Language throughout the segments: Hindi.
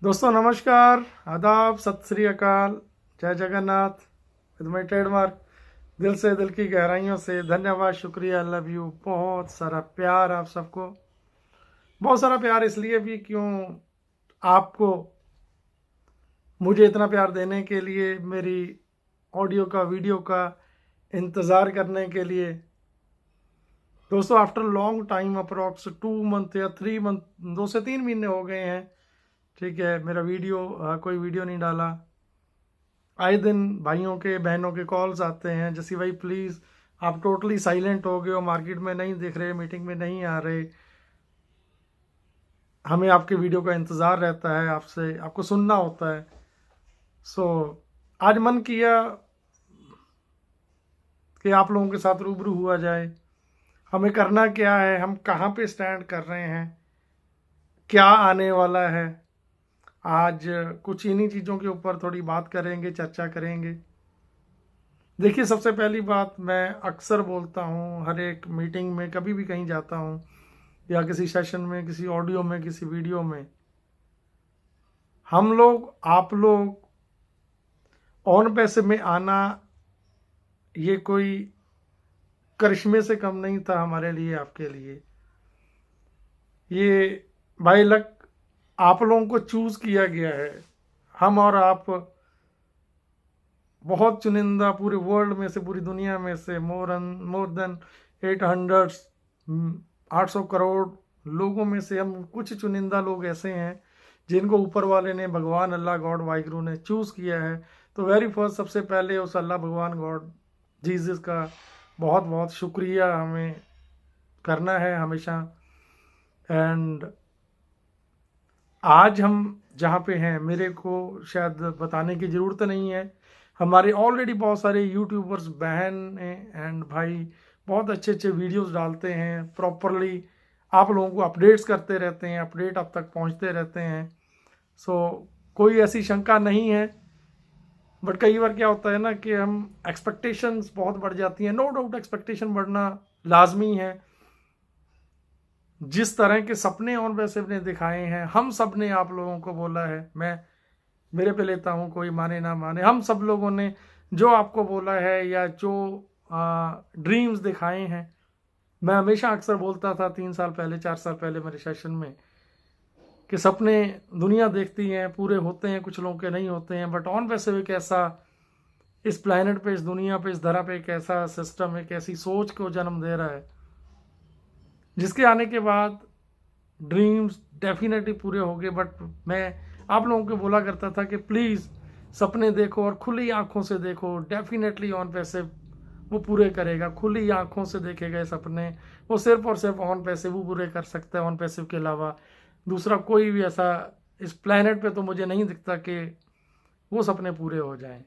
दोस्तों नमस्कार, आदाब, सत श्री अकाल, जय जगन्नाथ। विद माई ट्रेडमार्क, दिल से, दिल की गहराइयों से धन्यवाद, शुक्रिया, लव यू। बहुत सारा प्यार आप सबको। बहुत सारा प्यार इसलिए भी क्यों, आपको मुझे इतना प्यार देने के लिए, मेरी ऑडियो का, वीडियो का इंतज़ार करने के लिए। दोस्तों after long time, approx 2 month या 3 मंथ, 2 से 3 महीने हो गए हैं, ठीक है, मेरा वीडियो कोई वीडियो नहीं डाला। आए दिन भाइयों के, बहनों के कॉल्स आते हैं, जैसे भाई प्लीज़ आप टोटली साइलेंट हो गए हो, मार्केट में नहीं दिख रहे, मीटिंग में नहीं आ रहे, हमें आपके वीडियो का इंतज़ार रहता है, आपसे आपको सुनना होता है। सो आज मन किया कि आप लोगों के साथ रूबरू हुआ जाए। हमें करना क्या है, हम कहाँ पे स्टैंड कर रहे हैं, क्या आने वाला है। आज कुछ इन्हीं चीज़ों के ऊपर थोड़ी बात करेंगे, चर्चा करेंगे। देखिए, सबसे पहली बात, मैं अक्सर बोलता हूँ हर एक मीटिंग में, कभी भी कहीं जाता हूँ या किसी सेशन में, किसी ऑडियो में, किसी वीडियो में, हम लोग, आप लोग ऑन पैसे में आना, ये कोई करिश्मे से कम नहीं था हमारे लिए, आपके लिए। ये बाय लक आप लोगों को चूज किया गया है। हम और आप बहुत चुनिंदा, पूरे वर्ल्ड में से, पूरी दुनिया में से मोर देन 800 करोड़ लोगों में से हम कुछ चुनिंदा लोग ऐसे हैं जिनको ऊपर वाले ने, भगवान, अल्लाह, गॉड, वाहिगुरु ने चूज़ किया है। तो वेरी फर्स्ट, सबसे पहले उस अल्लाह, भगवान, गॉड, जीसस का बहुत बहुत शुक्रिया हमें करना है हमेशा। एंड आज हम जहाँ पे हैं, मेरे को शायद बताने की ज़रूरत नहीं है, हमारे ऑलरेडी बहुत सारे यूट्यूबर्स, बहन एंड भाई बहुत अच्छे अच्छे वीडियोस डालते हैं, प्रॉपरली आप लोगों को अपडेट्स करते रहते हैं, अपडेट अब तक पहुंचते रहते हैं। सो कोई ऐसी शंका नहीं है। बट कई बार क्या होता है ना कि हम एक्सपेक्टेशंस बहुत बढ़ जाती हैं। नो डाउट एक्सपेक्टेशन बढ़ना लाजमी है। जिस तरह के सपने और वैसे ने दिखाए हैं, हम सब ने आप लोगों को बोला है, मैं मेरे पे लेता हूँ, कोई माने ना माने, हम सब लोगों ने जो आपको बोला है या जो ड्रीम्स दिखाए हैं, मैं हमेशा अक्सर बोलता था 3 साल पहले, 4 साल पहले मेरे सेशन में, कि सपने दुनिया देखती हैं, पूरे होते हैं, कुछ लोगों के नहीं होते हैं, बट ऑन वैसे एक ऐसा, इस प्लानट पे, इस दुनिया पे, इस धरा पे एक ऐसा सिस्टम, एक ऐसी सोच को जन्म दे रहा है जिसके आने के बाद ड्रीम्स डेफिनेटली पूरे हो गए। बट मैं आप लोगों को बोला करता था कि प्लीज़ सपने देखो और खुली आंखों से देखो, डेफिनेटली ऑन पैसे वो पूरे करेगा। खुली आंखों से देखे गए सपने वो सिर्फ और सिर्फ ऑन पैसे वो पूरे कर सकता है। ऑन पैसे के अलावा दूसरा कोई भी ऐसा इस प्लेनेट पे तो मुझे नहीं दिखता कि वो सपने पूरे हो जाएं।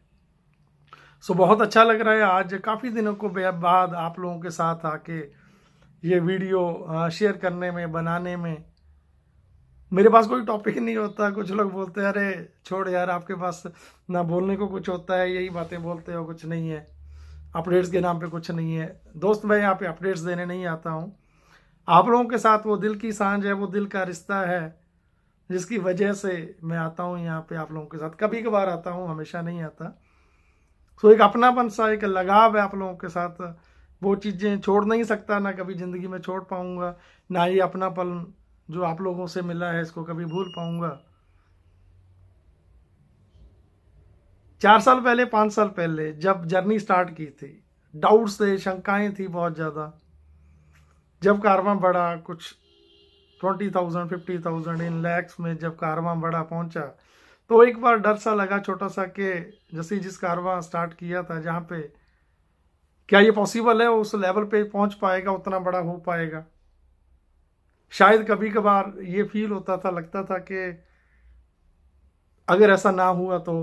सो बहुत अच्छा लग रहा है आज काफ़ी दिनों को बाद आप लोगों के साथ आके ये वीडियो शेयर करने में, बनाने में। मेरे पास कोई टॉपिक नहीं होता। कुछ लोग बोलते हैं अरे छोड़ यार, आपके पास ना बोलने को कुछ होता है, यही बातें बोलते हो, कुछ नहीं है, अपडेट्स के नाम पे कुछ नहीं है। दोस्त, मैं यहाँ पे अपडेट्स देने नहीं आता हूँ। आप लोगों के साथ वो दिल की सांझ है, वो दिल का रिश्ता है, जिसकी वजह से मैं आता हूँ यहाँ पे आप लोगों के साथ। कभी कभार आता हूँ, हमेशा नहीं आता। सो एक अपनापन सा, एक लगाव है आप लोगों के साथ। वो चीज़ें छोड़ नहीं सकता, ना कभी ज़िंदगी में छोड़ पाऊँगा, ना ये अपनापन जो आप लोगों से मिला है इसको कभी भूल पाऊँगा। 4 साल पहले, 5 साल पहले जब जर्नी स्टार्ट की थी, डाउट्स थे, शंकाएं थी बहुत ज़्यादा। जब कारवां बढ़ा, कुछ 20,000, 50,000, इन लैक्स में जब कारवां बढ़ा पहुंचा, तो एक बार डर सा लगा छोटा सा कि जैसे जिस कारवां स्टार्ट किया था, जहाँ पे क्या ये पॉसिबल है उस लेवल पे पहुंच पाएगा, उतना बड़ा हो पाएगा। शायद कभी कभार ये फील होता था, लगता था कि अगर ऐसा ना हुआ तो।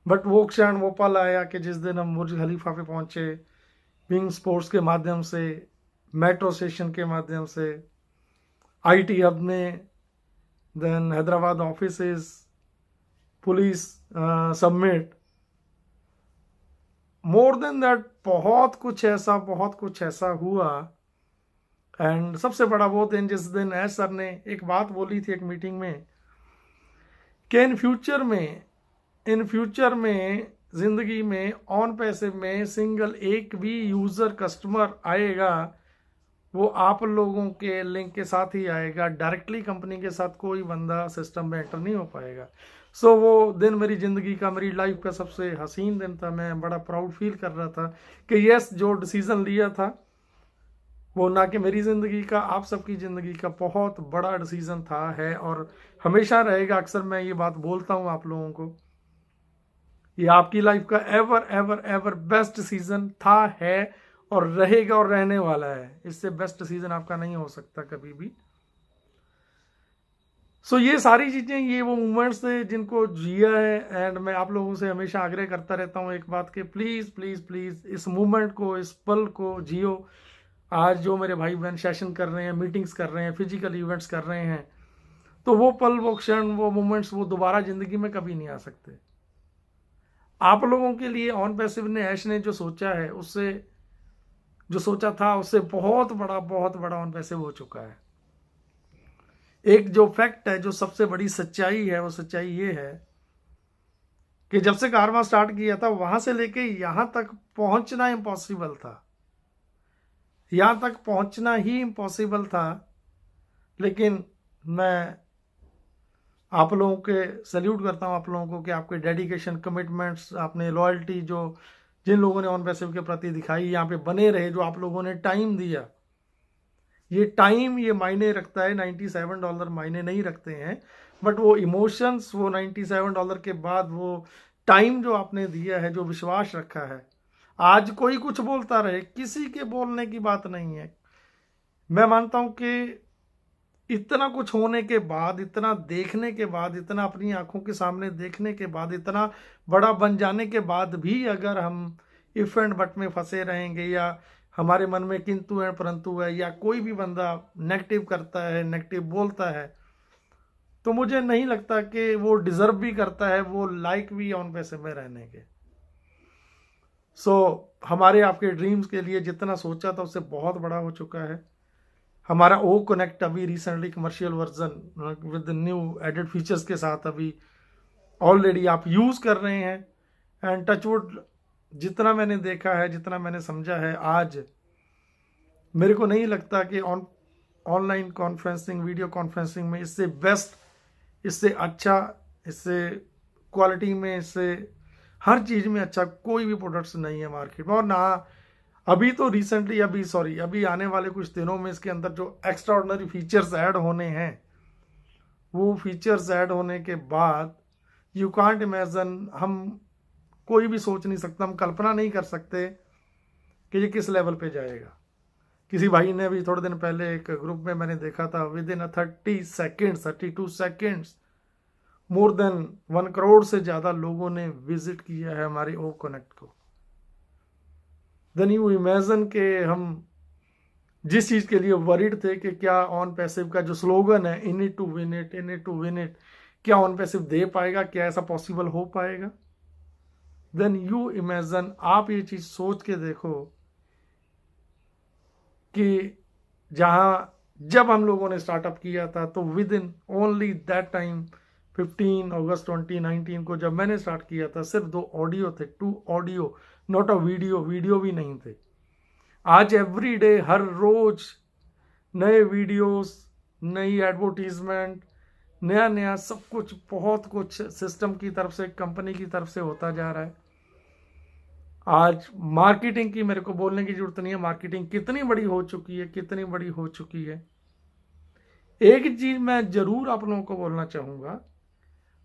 बट वो क्षण, वो पल आया कि जिस दिन हम बुर्ज खलीफा पे पहुंचे, विंग स्पोर्ट्स के माध्यम से, मेट्रो स्टेशन के माध्यम से, आईटी हब में, then Hyderabad offices, police submit, more than that बहुत कुछ ऐसा, बहुत कुछ ऐसा हुआ। एंड सबसे बड़ा वो दिन जिस दिन एस सर ने एक बात बोली थी एक मीटिंग में कि इन फ्यूचर में ज़िंदगी में ऑन पैसिव में सिंगल एक भी यूज़र कस्टमर आएगा वो आप लोगों के लिंक के साथ ही आएगा, डायरेक्टली कंपनी के साथ कोई बंदा सिस्टम में एंटर नहीं हो पाएगा। सो वो दिन मेरी ज़िंदगी का, मेरी लाइफ का सबसे हसीन दिन था। मैं बड़ा प्राउड फील कर रहा था कि यस, जो डिसीज़न लिया था वो ना कि मेरी ज़िंदगी का, आप सबकी ज़िंदगी का बहुत बड़ा डिसीज़न था, है और हमेशा रहेगा। अक्सर मैं ये बात बोलता हूँ आप लोगों को, ये आपकी लाइफ का ever ever ever best season था, है और रहेगा और रहने वाला है। इससे बेस्ट सीजन आपका नहीं हो सकता कभी भी। सो ये सारी चीज़ें, ये वो मोमेंट्स थे जिनको जिया है। एंड मैं आप लोगों से हमेशा आग्रह करता रहता हूँ एक बात कि प्लीज़ प्लीज़ प्लीज़ इस मोमेंट को, इस पल को जियो। आज जो मेरे भाई बहन सेशन कर रहे हैं, मीटिंग्स कर रहे हैं, फिजिकल इवेंट्स कर रहे हैं, तो वो पल, वो क्षण, वो मोमेंट्स वो दोबारा ज़िंदगी में कभी नहीं आ सकते। आप लोगों के लिए ऑन पैसिव ने, ऐश ने जो सोचा है, उससे जो सोचा था उससे बहुत बड़ा ऑन पैसिव हो चुका है। एक जो फैक्ट है, जो सबसे बड़ी सच्चाई है, वो सच्चाई ये है कि जब से कारवां स्टार्ट किया था वहां से लेके यहां तक पहुंचना इम्पॉसिबल था। यहां तक पहुंचना ही इम्पॉसिबल था। लेकिन मैं आप लोगों के सैल्यूट करता हूं, आप लोगों को, कि आपके डेडिकेशन, कमिटमेंट्स, आपने लॉयल्टी जो जिन लोगों ने ऑन पैसिव के प्रति दिखाई, यहाँ पे बने रहे, जो आप लोगों ने टाइम दिया, ये टाइम ये मायने रखता है। $97 मायने नहीं रखते हैं, बट वो इमोशंस, वो $97 के बाद वो टाइम जो आपने दिया है, जो विश्वास रखा है। आज कोई कुछ बोलता रहे, किसी के बोलने की बात नहीं है। मैं मानता हूं कि इतना कुछ होने के बाद, इतना देखने के बाद, इतना अपनी आंखों के सामने देखने के बाद, इतना बड़ा बन जाने के बाद भी अगर हम इफ एंड बट में फंसे रहेंगे, या हमारे मन में किंतु है परंतु है, या कोई भी बंदा नेगेटिव करता है, नेगेटिव बोलता है, तो मुझे नहीं लगता कि वो डिजर्व भी करता है, वो लाइक भी ऑन पैसिव में रहने के। सो हमारे आपके ड्रीम्स के लिए जितना सोचा था उससे बहुत बड़ा हो चुका है। हमारा ओ कनेक्ट अभी recently commercial version with new added features के साथ अभी ऑलरेडी आप यूज कर रहे हैं। एंड टचवुड, जितना मैंने देखा है, जितना मैंने समझा है, आज मेरे को नहीं लगता कि ऑनलाइन कॉन्फ्रेंसिंग, वीडियो कॉन्फ्रेंसिंग में इससे बेस्ट, इससे अच्छा, इससे क्वालिटी में, इससे हर चीज़ में अच्छा कोई भी प्रोडक्ट्स नहीं है मार्केट में। और ना अभी तो रिसेंटली, अभी आने वाले कुछ दिनों में इसके अंदर जो एक्स्ट्रा ऑर्डिनरी फीचर्स ऐड होने हैं, वो फीचर्स ऐड होने के बाद यू कांट इमेजिन, हम कोई भी सोच नहीं सकता, हम कल्पना नहीं कर सकते कि ये किस लेवल पे जाएगा। किसी भाई ने अभी थोड़े दिन पहले एक ग्रुप में मैंने देखा था, with in 32 seconds more than 1 crore से ज़्यादा लोगों ने विजिट किया है हमारे ओ कनेक्ट को। देन यू इमेजिन के हम जिस चीज़ के लिए वरीड थे कि क्या ऑन पैसिव का जो स्लोगन है, in it to win it, in it to win it, क्या ऑन पैसिव दे पाएगा, क्या ऐसा पॉसिबल हो पाएगा। देन यू इमेजिन, आप ये चीज़ सोच के देखो कि जब हम लोगों ने स्टार्टअप किया था, तो with in only that time 15 अगस्त 2019 को जब मैंने स्टार्ट किया था, सिर्फ 2 ऑडियो थे, 2 ऑडियो, नॉट अ वीडियो भी नहीं थे। आज एवरी डे, हर रोज नए वीडियोस, नई एडवर्टीजमेंट, नया सब कुछ, बहुत कुछ सिस्टम की तरफ से, कंपनी की तरफ से होता जा रहा है। आज मार्केटिंग की मेरे को बोलने की जरूरत नहीं है, मार्केटिंग कितनी बड़ी हो चुकी है, कितनी बड़ी हो चुकी है। एक चीज मैं जरूर आप लोगों को बोलना चाहूंगा,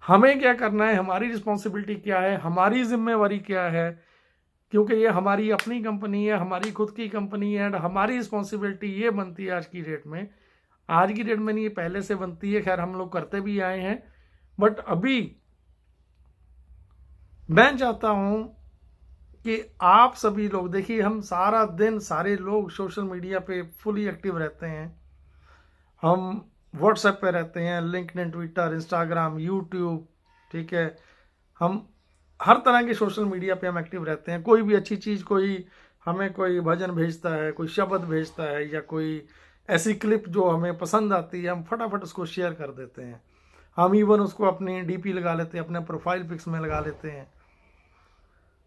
हमें क्या करना है, हमारी रिस्पॉन्सिबिलिटी क्या है, हमारी जिम्मेवारी क्या है, क्योंकि ये हमारी अपनी कंपनी है, हमारी खुद की कंपनी है। एंड हमारी रिस्पॉन्सिबिलिटी ये बनती है आज की डेट में नहीं, ये पहले से बनती है, खैर हम लोग करते भी आए हैं, बट अभी मैं चाहता हूं कि आप सभी लोग देखिए, हम सारा दिन, सारे लोग सोशल मीडिया पे फुली एक्टिव रहते हैं, हम व्हाट्सएप पे रहते हैं, लिंक्डइन, ट्विटर, इंस्टाग्राम, यूट्यूब, ठीक है, हम हर तरह के सोशल मीडिया पे हम एक्टिव रहते हैं। कोई भी अच्छी चीज़, हमें कोई भजन भेजता है, कोई शब्द भेजता है, या कोई ऐसी क्लिप जो हमें पसंद आती है, हम फटाफट उसको शेयर कर देते हैं। हम इवन उसको अपनी डीपी लगा लेते हैं, अपने प्रोफाइल पिक्स में लगा लेते हैं।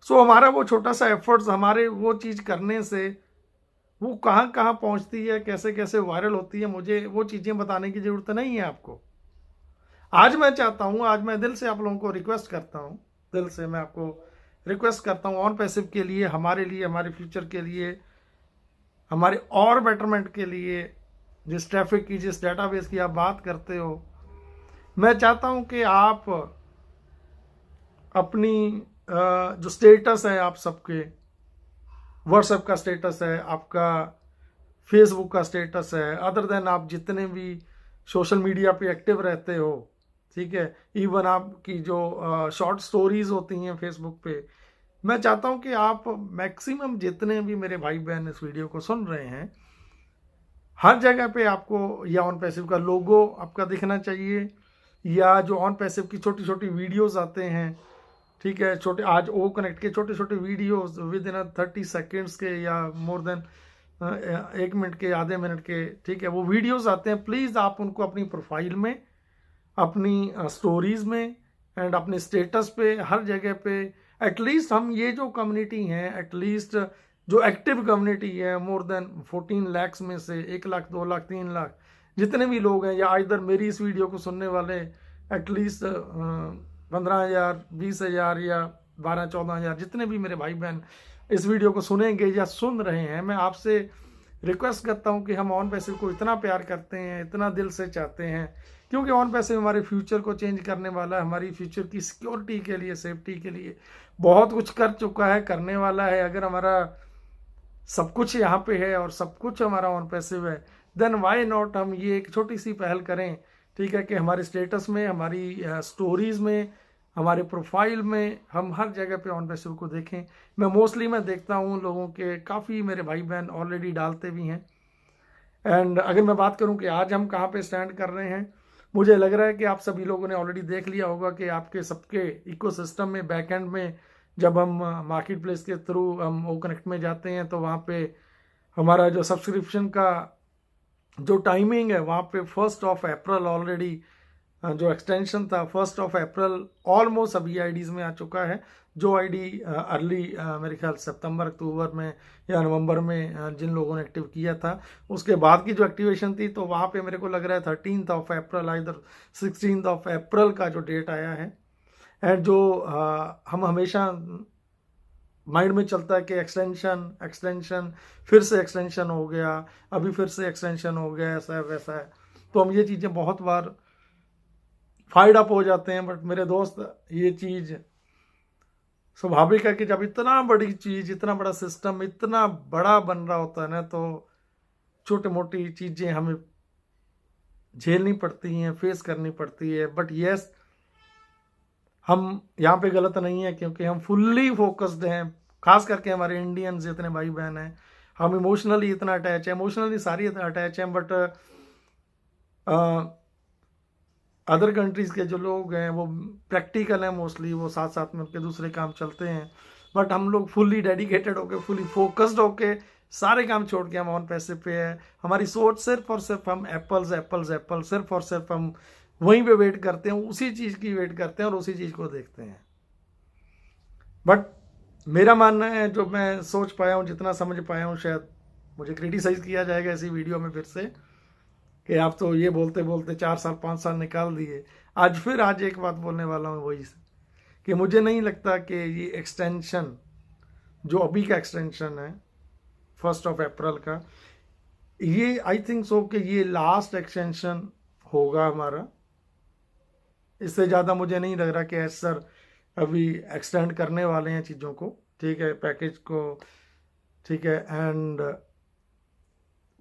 सो हमारा वो छोटा सा एफर्ट्स, हमारे वो चीज़ करने से वो कहाँ कहाँ पहुँचती है, कैसे कैसे वायरल होती है, मुझे वो चीज़ें बताने की ज़रूरत नहीं है आपको। आज मैं चाहता हूँ, आज मैं दिल से आप लोगों को रिक्वेस्ट करता हूँ, दिल से मैं आपको रिक्वेस्ट करता हूँ ऑन पैसिव के लिए, हमारे लिए, हमारे फ्यूचर के लिए, हमारे और बेटरमेंट के लिए, जिस ट्रैफिक की, जिस डेटाबेस की आप बात करते हो, मैं चाहता हूँ कि आप अपनी जो स्टेटस है आप सबके, व्हाट्सएप का स्टेटस है आपका, फेसबुक का स्टेटस है, अदर देन आप जितने भी सोशल मीडिया पे एक्टिव रहते हो, ठीक है, इवन आपकी जो शॉर्ट स्टोरीज होती हैं फेसबुक पे, मैं चाहता हूं कि आप मैक्सिमम जितने भी मेरे भाई बहन इस वीडियो को सुन रहे हैं, हर जगह पे आपको या ऑन पैसिव का लोगो आपका दिखना चाहिए, या जो ऑन पैसिव की छोटी छोटी वीडियोस आते हैं, ठीक है, छोटे आज ओ कनेक्ट के छोटे छोटे वीडियोस विद इन 30 सेकेंड्स के या मोर देन 1 मिनट के, आधे मिनट के, ठीक है, वो वीडियोस आते हैं। प्लीज़ आप उनको अपनी प्रोफाइल में, अपनी स्टोरीज में एंड अपने स्टेटस पे, हर जगह पे, एटलीस्ट हम ये जो कम्युनिटी हैं, एटलीस्ट जो एक्टिव कम्युनिटी है, मोर देन 14 लाख में से 1 लाख, 2 लाख, 3 लाख जितने भी लोग हैं, या इधर मेरी इस वीडियो को सुनने वाले एटलीस्ट 15,000, 20,000 या 12-14,000 जितने भी मेरे भाई बहन इस वीडियो को सुनेंगे या सुन रहे हैं, मैं आपसे रिक्वेस्ट करता हूं कि हम ऑन पैसिव को इतना प्यार करते हैं, इतना दिल से चाहते हैं, क्योंकि ऑन पैसिव हमारे फ्यूचर को चेंज करने वाला है, हमारी फ्यूचर की सिक्योरिटी के लिए, सेफ्टी के लिए बहुत कुछ कर चुका है, करने वाला है। अगर हमारा सब कुछ यहाँ पे है और सब कुछ हमारा ऑन पैसिव है, देन वाई नॉट हम ये एक छोटी सी पहल करें, ठीक है, कि हमारे स्टेटस में, हमारी स्टोरीज में, हमारे प्रोफाइल में, हम हर जगह पे ऑन पैसिव को देखें। मैं देखता हूँ लोगों के, काफ़ी मेरे भाई बहन ऑलरेडी डालते भी हैं। एंड अगर मैं बात करूँ कि आज हम कहाँ पे स्टैंड कर रहे हैं, मुझे लग रहा है कि आप सभी लोगों ने ऑलरेडी देख लिया होगा कि आपके सबके इकोसिस्टम में, बैकएंड में, जब हम मार्केट प्लेस के थ्रू हम ओ कनेक्ट में जाते हैं तो वहाँ पे हमारा जो सब्सक्रिप्शन का जो टाइमिंग है, वहाँ पे 1 अप्रैल ऑलरेडी जो एक्सटेंशन था 1 अप्रैल ऑलमोस्ट सभी आईडीज़ में आ चुका है। जो आईडी अर्ली मेरे ख्याल सितंबर, अक्टूबर में या नवंबर में जिन लोगों ने एक्टिव किया था, उसके बाद की जो एक्टिवेशन थी, तो वहाँ पे मेरे को लग रहा है 13 अप्रैल, इधर 16 अप्रैल का जो डेट आया है। एंड जो हम हमेशा माइंड में चलता है कि एक्सटेंशन एक्सटेंशन, फिर से एक्सटेंशन हो गया, अभी फिर से एक्सटेंशन हो गया, ऐसा है वैसा है, तो हम ये चीज़ें बहुत बार फाइड अप हो जाते हैं। बट मेरे दोस्त, ये चीज़ स्वाभाविक है कि जब इतना बड़ी चीज़, इतना बड़ा सिस्टम इतना बड़ा बन रहा होता है ना, तो छोटी मोटी चीज़ें हमें झेलनी पड़ती हैं, फेस करनी पड़ती है। बट यस, हम यहाँ पे गलत नहीं है, क्योंकि हम फुल्ली फोकस्ड हैं, खास करके हमारे इंडियंस जितने भाई बहन हैं, हम इमोशनली इतना अटैच है, इमोशनली सारी इतना अटैच हैं। बट अदर कंट्रीज़ के जो लोग हैं वो प्रैक्टिकल हैं मोस्टली, वो साथ साथ में उनके दूसरे काम चलते हैं। बट हम लोग फुल्ली डेडिकेटेड होके, फुल्ली फोकस्ड होके, सारे काम छोड़ के हम ऑन पैसिव पे है। हमारी सोच सिर्फ और सिर्फ हम एप्पल्स एप्पल्स एप्पल, सिर्फ और सिर्फ हम वहीं पे वेट करते हैं, उसी चीज़ की वेट करते हैं और उसी चीज़ को देखते हैं। बट मेरा मानना है, जो मैं सोच पाया हूँ, जितना समझ पाया हूँ, शायद मुझे क्रिटिसाइज़ किया जाएगा इसी वीडियो में फिर से कि आप तो ये बोलते बोलते 4 साल 5 साल निकाल दिए। आज एक बात बोलने वाला हूँ, वही कि मुझे नहीं लगता कि ये एक्सटेंशन, जो अभी का एक्सटेंशन है 1 अप्रैल का, ये आई थिंक सो कि ये लास्ट एक्सटेंशन होगा हमारा। इससे ज़्यादा मुझे नहीं लग रहा कि एस सर अभी एक्सटेंड करने वाले हैं चीज़ों को, ठीक है, पैकेज को, ठीक है। एंड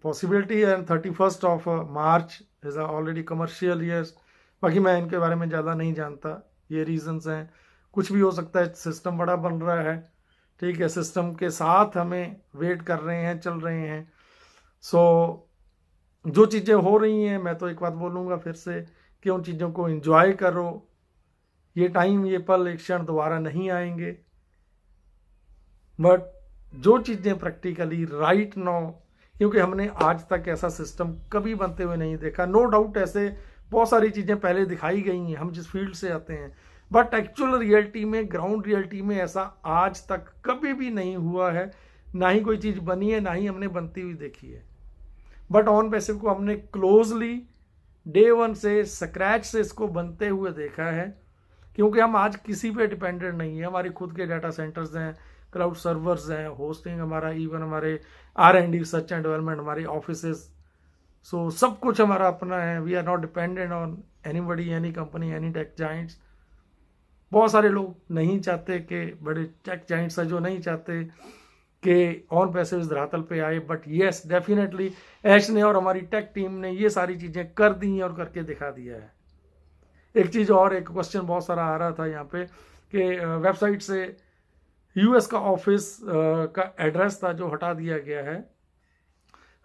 पॉसिबिलिटी है 31 मार्च इज़ ऑलरेडी कमर्शियल ईयर्स। बाकी मैं इनके बारे में ज़्यादा नहीं जानता, ये रीजंस हैं, कुछ भी हो सकता है, सिस्टम बड़ा बन रहा है, ठीक है, सिस्टम के साथ हमें वेट कर रहे हैं, चल रहे हैं। सो जो चीज़ें हो रही हैं, मैं तो एक बात बोलूँगा फिर से कि उन चीज़ों को एंजॉय करो। ये टाइम, ये पल, एक क्षण दोबारा नहीं आएंगे। बट जो चीज़ें प्रैक्टिकली राइट नाउ, क्योंकि हमने आज तक ऐसा सिस्टम कभी बनते हुए नहीं देखा। नो डाउट ऐसे बहुत सारी चीज़ें पहले दिखाई गई हैं, हम जिस फील्ड से आते हैं, बट एक्चुअल रियलिटी में, ग्राउंड रियलिटी में ऐसा आज तक कभी भी नहीं हुआ है, ना ही कोई चीज़ बनी है, ना ही हमने बनती हुई देखी है। बट ऑन पैसिव को हमने क्लोजली डे वन से, स्क्रैच से इसको बनते हुए देखा है, क्योंकि हम आज किसी पे डिपेंडेंट नहीं है। हमारे खुद के डाटा सेंटर्स हैं, क्लाउड सर्वर्स हैं, होस्टिंग हमारा, इवन हमारे R&D रिसर्च एंड डेवलपमेंट, हमारे ऑफिसेस, सो सब कुछ हमारा अपना है। We are not dependent on anybody, any company, any tech giants. बहुत सारे लोग नहीं चाहते कि बड़े टेक जाइंट्स हैं जो नहीं चाहते कि ऑन पैसिव इस धरातल पे आए, बट येस डेफिनेटली ऐश ने और हमारी टेक टीम ने ये सारी चीज़ें कर दी और करके दिखा दिया है। एक चीज़ और, एक क्वेश्चन बहुत सारा आ रहा था यहाँ पे कि वेबसाइट से US का ऑफिस का एड्रेस था जो हटा दिया गया है।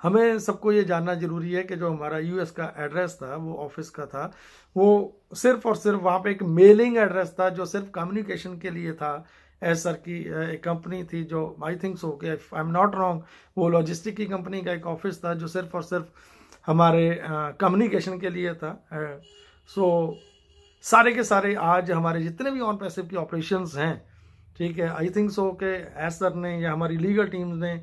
हमें सबको ये जानना जरूरी है कि जो हमारा US का एड्रेस था, वो ऑफिस का था, वो सिर्फ और सिर्फ वहाँ पे एक मेलिंग एड्रेस था जो सिर्फ कम्युनिकेशन के लिए था। सर की एक कंपनी थी जो, आई थिंक सो कि आई एम नॉट रॉन्ग, वो लॉजिस्टिक की कंपनी का एक ऑफिस था जो सिर्फ और सिर्फ हमारे कम्युनिकेशन के लिए था। सो सारे के सारे आज हमारे जितने भी ऑन पैसिव की ऑपरेशंस हैं, ठीक है, आई थिंक सो कि सर ने या हमारी लीगल टीम्स ने,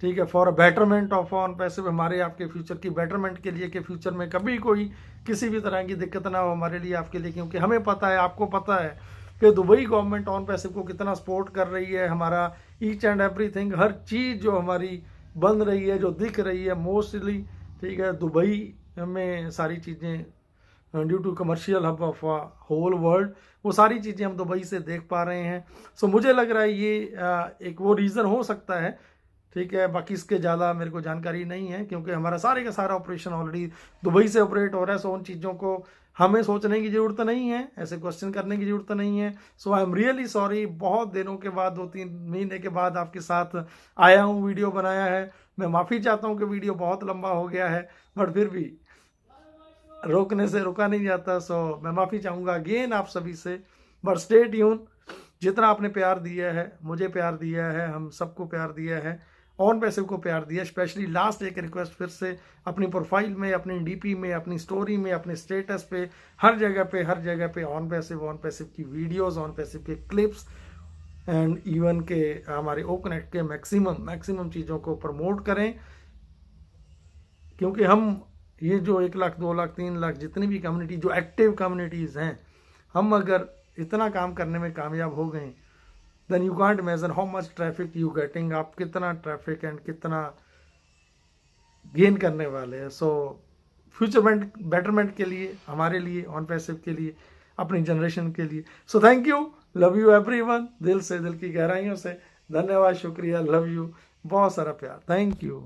ठीक है, for a betterment of on passive, हमारे आपके फ्यूचर की बेटरमेंट के लिए, कि फ्यूचर में कभी कोई किसी भी तरह की दिक्कत ना हो हमारे लिए, आपके लिए, क्योंकि हमें पता है, आपको पता है कि दुबई गवर्नमेंट ऑन पैसिव को कितना सपोर्ट कर रही है। हमारा ईच एंड एवरीथिंग, हर चीज़ जो हमारी बन रही है, जो दिख रही है मोस्टली, ठीक है, दुबई में सारी चीज़ें due to commercial hub of whole world, वो सारी चीज़ें हम दुबई से देख पा रहे हैं। सो मुझे लग रहा है ये एक वो रीज़न हो सकता है, ठीक है। बाकी इसके ज़्यादा मेरे को जानकारी नहीं है, क्योंकि हमारा सारे का सारा ऑपरेशन ऑलरेडी दुबई से ऑपरेट हो रहा है। सो उन चीज़ों को हमें सोचने की ज़रूरत नहीं है, ऐसे क्वेश्चन करने की ज़रूरत नहीं है। सो आई एम रियली सॉरी, बहुत दिनों के बाद, 2-3 महीने के बाद आपके साथ आया हूँ, वीडियो बनाया है। मैं माफ़ी चाहता हूँ कि वीडियो बहुत लंबा हो गया है, बट फिर भी रोकने से रुका नहीं जाता। सो मैं माफ़ी चाहूँगा अगेन आप सभी से, बट स्टे ट्यून। जितना आपने प्यार दिया है, मुझे प्यार दिया है, हम सबको प्यार दिया है, ऑन पैसिव को प्यार दिया, स्पेशली लास्ट एक रिक्वेस्ट फिर से, अपनी प्रोफाइल में, अपनी DP में, अपनी स्टोरी में, अपने स्टेटस पे, हर जगह पे ऑन पैसिव की वीडियोस, ऑन पैसिव के क्लिप्स एंड इवन के हमारे ओकनेट के मैक्सिमम चीज़ों को प्रमोट करें, क्योंकि हम ये जो 1 लाख, 2 लाख, 3 लाख जितनी भी कम्युनिटी, जो एक्टिव कम्युनिटीज़ हैं, हम अगर इतना काम करने में कामयाब हो गए, then you can't imagine how much traffic you getting. आप कितना ट्रैफिक एंड कितना गेन करने वाले हैं। सो फ्यूचर बेटरमेंट के लिए, हमारे लिए, ऑन पैसिव के लिए, अपनी जनरेशन के लिए। So thank you, love you everyone, दिल से, दिल की गहराइयों से धन्यवाद, शुक्रिया, लव यू, बहुत सारा प्यार, थैंक यू।